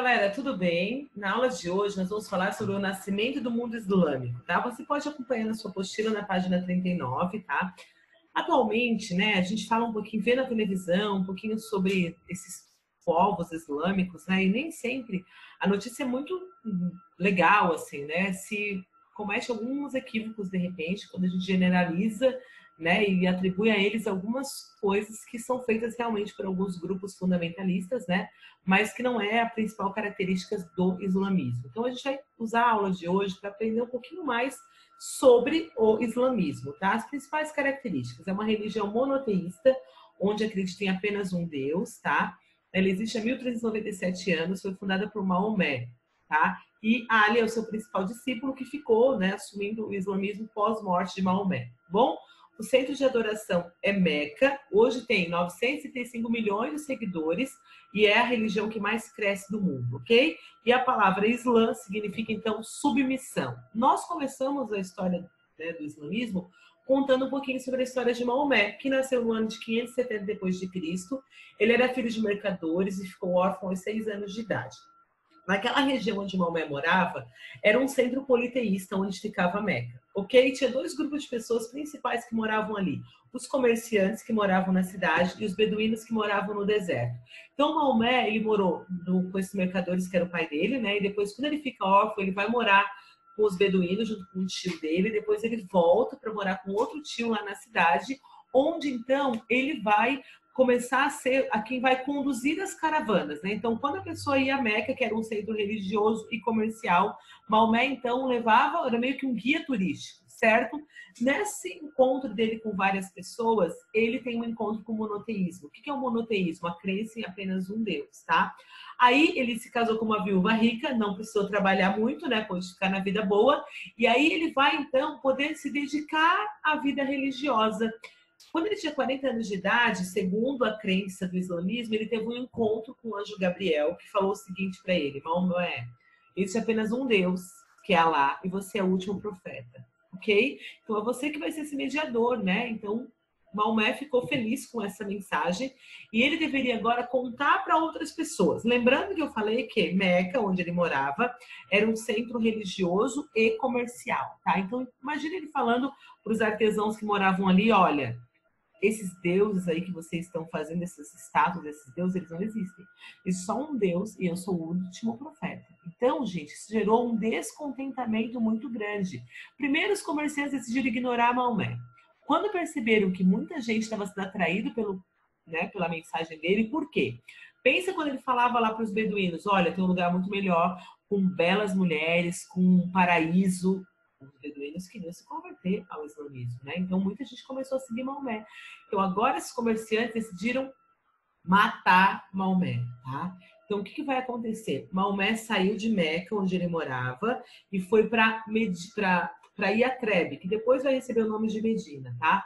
galera, tudo bem? Na aula de hoje nós vamos falar sobre o nascimento do mundo islâmico, tá? Você pode acompanhar na sua apostila na página 39, tá? Atualmente, né, a gente fala um pouquinho, vê na televisão, um pouquinho sobre esses povos islâmicos, né? E nem sempre a notícia é muito legal, assim, né? Se comete alguns equívocos, de repente, quando a gente generaliza, né, e atribui a eles algumas coisas que são feitas realmente por alguns grupos fundamentalistas, né, mas que não é a principal característica do islamismo. Então, a gente vai usar a aula de hoje para aprender um pouquinho mais sobre o islamismo, tá? As principais características. É uma religião monoteísta, onde acredita em apenas um Deus, tá? Ela existe há 1397 anos, foi fundada por Maomé, tá? E Ali é o seu principal discípulo que ficou, né, assumindo o islamismo pós-morte de Maomé. Bom, o centro de adoração é Meca, hoje tem 935 milhões de seguidores e é a religião que mais cresce do mundo, ok? E a palavra Islã significa, então, submissão. Nós começamos a história, né, do islamismo contando um pouquinho sobre a história de Maomé, que nasceu no ano de 570 depois de Cristo. Ele era filho de mercadores e ficou órfão aos 6 anos de idade. Naquela região onde Maomé morava, era um centro politeísta onde ficava Meca, ok? Tinha dois grupos de pessoas principais que moravam ali. Os comerciantes que moravam na cidade e os beduínos que moravam no deserto. Então, Maomé, ele morou com esses mercadores, que era o pai dele, né? E depois, quando ele fica órfão, ele vai morar com os beduínos, junto com o tio dele. Depois ele volta para morar com outro tio lá na cidade, onde, então, ele vai começar a ser a quem vai conduzir as caravanas, né? Então, quando a pessoa ia a Meca, que era um centro religioso e comercial, Maomé, então, levava, era meio que um guia turístico, certo? Nesse encontro dele com várias pessoas, ele tem um encontro com o monoteísmo. O que é o monoteísmo? A crença em apenas um Deus, tá? Aí ele se casou com uma viúva rica, não precisou trabalhar muito, né? Pôde ficar na vida boa. E aí ele vai, então, poder se dedicar à vida religiosa. Quando ele tinha 40 anos de idade, segundo a crença do islamismo, ele teve um encontro com o anjo Gabriel, que falou o seguinte para ele: Maomé, existe apenas um Deus, que é Alá, e você é o último profeta, ok? Então é você que vai ser esse mediador, né? Então Maomé ficou feliz com essa mensagem e ele deveria agora contar para outras pessoas. Lembrando que eu falei que Meca, onde ele morava, era um centro religioso e comercial, tá? Então imagine ele falando para os artesãos que moravam ali: olha, esses deuses aí que vocês estão fazendo, esses estátuas, esses deuses, eles não existem. Existe só um Deus e eu sou o último profeta. Então, gente, isso gerou um descontentamento muito grande. Primeiro, os comerciantes decidiram ignorar Maomé. Quando perceberam que muita gente estava sendo atraído pela mensagem dele, por quê? Pensa quando ele falava lá para os beduínos: olha, tem um lugar muito melhor, com belas mulheres, com um paraíso. Os beduínos queriam se converter ao islamismo, né? Então muita gente começou a seguir Maomé. Então agora esses comerciantes decidiram matar Maomé, tá? Então o que vai acontecer? Maomé saiu de Meca, onde ele morava, e foi para Iatrebe, que depois vai receber o nome de Medina, tá?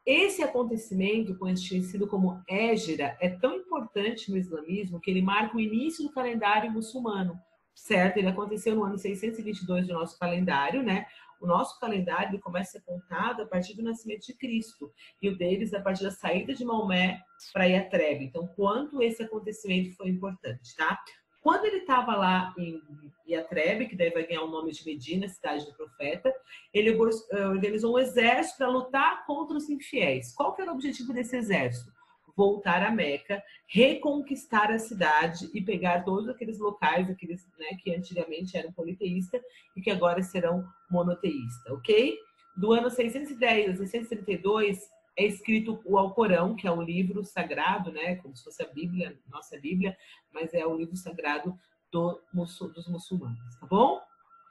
Esse acontecimento, conhecido como Hégira, é tão importante no islamismo que ele marca o início do calendário muçulmano, certo? Ele aconteceu no ano 622 do nosso calendário, né? O nosso calendário começa a ser contado a partir do nascimento de Cristo e o deles a partir da saída de Maomé para Iatrebe. Então, quanto esse acontecimento foi importante, tá? Quando ele estava lá em Iatrebe, que daí vai ganhar o nome de Medina, cidade do profeta, ele organizou um exército para lutar contra os infiéis. Qual que era o objetivo desse exército? Voltar a Meca, reconquistar a cidade e pegar todos aqueles locais, aqueles, né, que antigamente eram politeístas e que agora serão monoteístas, ok? Do ano 610 a 632 é escrito o Alcorão, que é um livro sagrado, né, como se fosse a Bíblia, nossa Bíblia, mas é o livro sagrado dos muçulmanos, tá bom?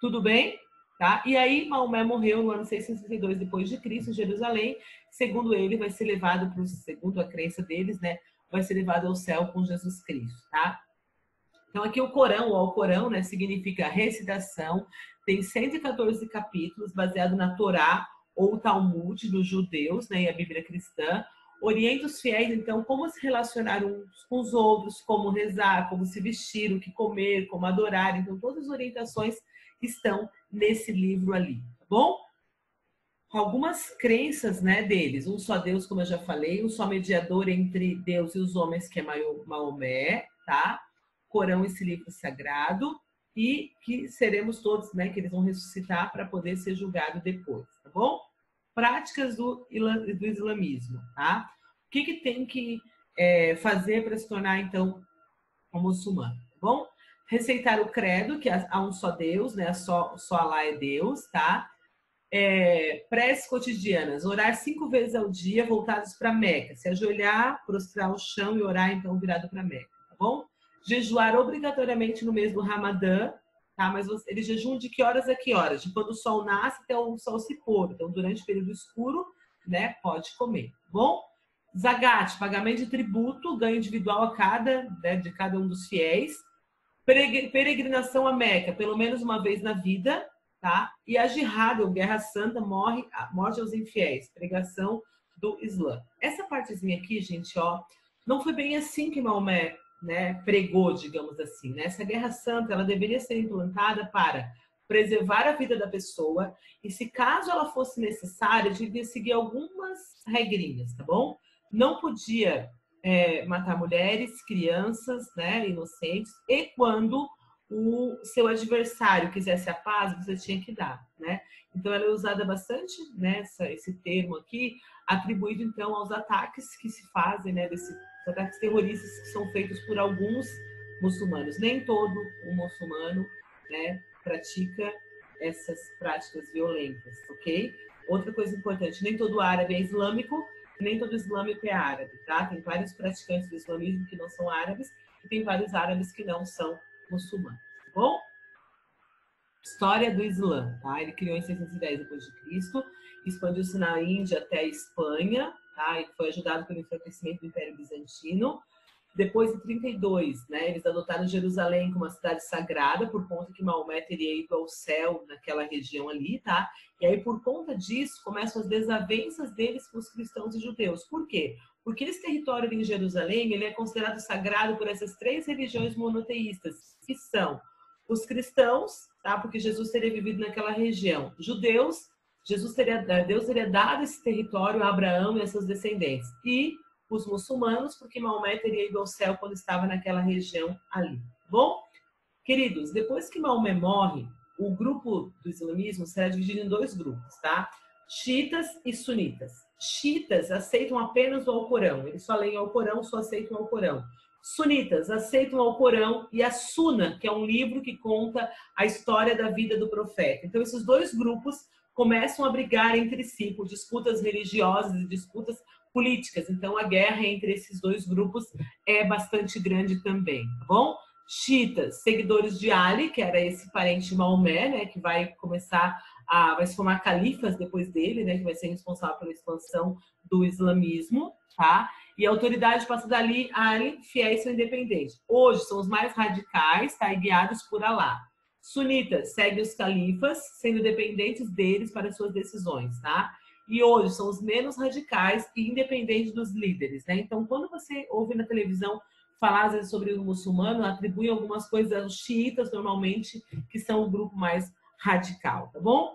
Tudo bem? Tá? E aí Maomé morreu no ano 662 depois de Cristo, em Jerusalém. Segundo ele, vai ser levado segundo a crença deles, né, vai ser levado ao céu com Jesus Cristo, tá? Então aqui o Corão, o Alcorão, né, significa recitação, tem 114 capítulos, baseado na Torá ou Talmud dos judeus, né, e a Bíblia cristã. Orienta os fiéis, então, como se relacionar uns com os outros, como rezar, como se vestir, o que comer, como adorar. Então, todas as orientações estão nesse livro ali, tá bom? Algumas crenças, né, deles: um só Deus, como eu já falei, um só mediador entre Deus e os homens, que é Maomé, tá? Corão, esse livro sagrado, e que seremos todos, né, que eles vão ressuscitar para poder ser julgado depois, tá bom? Práticas do islamismo, tá? O que tem que fazer para se tornar, então, um muçulmano, tá bom? Receitar o credo, que há um só Deus, né? Só Alá é Deus, tá? Preces cotidianas, orar 5 vezes ao dia voltados para Meca, se ajoelhar, prostrar o chão e orar então virado para Meca, tá bom? Jejuar obrigatoriamente no mês do Ramadã, tá? Mas eles jejuam de que horas a que horas? De quando o sol nasce até o sol se pôr. Então, durante o período escuro, né, pode comer, tá bom? Zakat, pagamento de tributo, ganho individual a de cada um dos fiéis. Peregrinação a Meca, pelo menos uma vez na vida, tá? E a jihad, ou guerra santa, morte aos infiéis, pregação do Islã. Essa partezinha aqui, gente, ó, não foi bem assim que Maomé, né, pregou, digamos assim, né? Essa guerra santa, ela deveria ser implantada para preservar a vida da pessoa e, se caso ela fosse necessária, devia seguir algumas regrinhas, tá bom? Não podia matar mulheres, crianças, né, inocentes, e quando o seu adversário quisesse a paz, você tinha que dar, né? Então, ela é usada bastante, né, esse termo aqui, atribuído, então, aos ataques que se fazem, né, desses ataques terroristas que são feitos por alguns muçulmanos. Nem todo o muçulmano, né, pratica essas práticas violentas, ok? Outra coisa importante, nem todo árabe é islâmico, nem todo islâmico é árabe, tá? Tem vários praticantes do islamismo que não são árabes e tem vários árabes que não são muçulmanos, tá bom? História do Islã, tá? Ele criou em 610 d.C., expandiu-se na Índia até a Espanha, tá? E foi ajudado pelo enfraquecimento do Império Bizantino. Depois de 32, né, eles adotaram Jerusalém como uma cidade sagrada, por conta que Maomé teria ido ao céu naquela região ali, tá? E aí, por conta disso, começam as desavenças deles com os cristãos e judeus. Por quê? Porque esse território ali em Jerusalém, ele é considerado sagrado por essas 3 religiões monoteístas, que são os cristãos, tá? Porque Jesus teria vivido naquela região. Judeus, Deus teria dado esse território a Abraão e a seus descendentes. E os muçulmanos, porque Maomé teria ido ao céu quando estava naquela região ali. Bom, queridos, depois que Maomé morre, o grupo do islamismo será dividido em 2 grupos, tá? Xiitas e sunitas. Xiitas aceitam apenas o Alcorão, eles só leem o Alcorão, só aceitam o Alcorão. Sunitas aceitam o Alcorão e a Suna, que é um livro que conta a história da vida do profeta. Então, esses 2 grupos começam a brigar entre si por disputas religiosas e disputas políticas. Então, a guerra entre esses 2 grupos é bastante grande também, tá bom? Xiitas, seguidores de Ali, que era esse parente de Maomé, né, que vai se formar califas depois dele, né, que vai ser responsável pela expansão do islamismo, tá? E a autoridade passa dali a Ali, fiéis são independentes. Hoje são os mais radicais, tá, e guiados por Alá. Sunitas seguem os califas, sendo dependentes deles para suas decisões, tá? E hoje são os menos radicais e independentes dos líderes, né? Então, quando você ouve na televisão falar às vezes sobre o muçulmano, atribui algumas coisas aos xiitas, normalmente, que são o grupo mais radical, tá bom?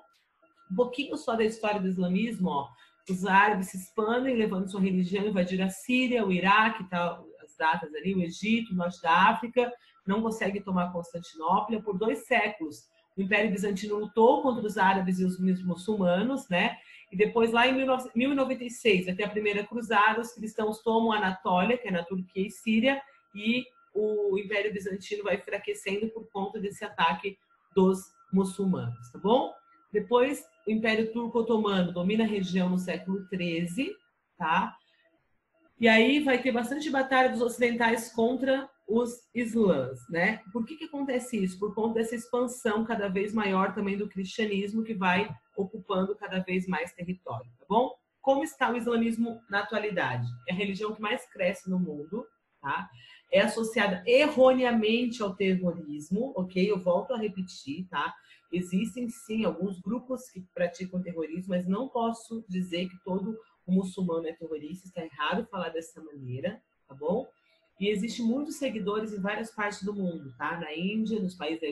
Um pouquinho só da história do islamismo, ó. Os árabes se expandem, levando sua religião, invadiram a Síria, o Iraque, tá, as datas ali, o Egito, o norte da África, não consegue tomar Constantinopla por 2 séculos. O Império Bizantino lutou contra os árabes e os muçulmanos, né? E depois, lá em 1096, vai ter a primeira cruzada, os cristãos tomam a Anatólia, que é na Turquia e Síria, e o Império Bizantino vai enfraquecendo por conta desse ataque dos muçulmanos, tá bom? Depois, o Império Turco-Otomano domina a região no século XIII, tá? E aí vai ter bastante batalha dos ocidentais contra os islãs, né? Por que acontece isso? Por conta dessa expansão cada vez maior também do cristianismo, que vai ocupando cada vez mais território, tá bom? Como está o islamismo na atualidade? É a religião que mais cresce no mundo, tá? É associada erroneamente ao terrorismo, ok? Eu volto a repetir, tá? Existem, sim, alguns grupos que praticam terrorismo, mas não posso dizer que todo o muçulmano é terrorista, está errado falar dessa maneira, tá bom? E existem muitos seguidores em várias partes do mundo, tá? Na Índia, nos países da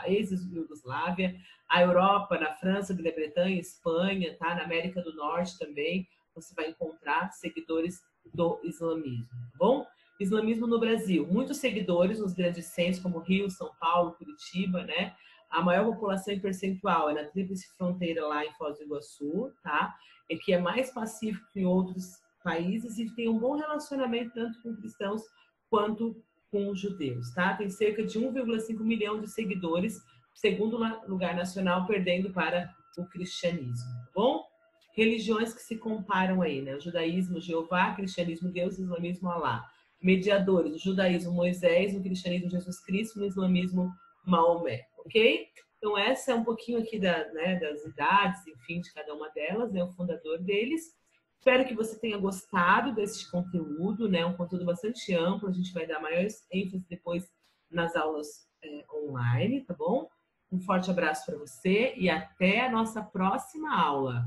ex-Iugoslávia, a Europa, na França, Grã-Bretanha, Espanha, tá? Na América do Norte também, você vai encontrar seguidores do islamismo, tá bom? Islamismo no Brasil. Muitos seguidores nos grandes centros, como Rio, São Paulo, Curitiba, né? A maior população em percentual é na Tríplice Fronteira, lá em Foz do Iguaçu, tá? E que é mais pacífico que em outros países e tem um bom relacionamento tanto com cristãos quanto com os judeus, tá? Tem cerca de 1,5 milhão de seguidores, segundo lugar nacional, perdendo para o cristianismo, tá bom? Religiões que se comparam aí, né? O judaísmo, Jeová, cristianismo, Deus, islamismo, Alá. Mediadores, o judaísmo, Moisés, no cristianismo, Jesus Cristo, no islamismo, Maomé, ok? Então, essa é um pouquinho aqui das idades, enfim, de cada uma delas, né? O fundador deles. Espero que você tenha gostado desse conteúdo, né? Um conteúdo bastante amplo, a gente vai dar maior ênfase depois nas aulas online, tá bom? Um forte abraço para você e até a nossa próxima aula.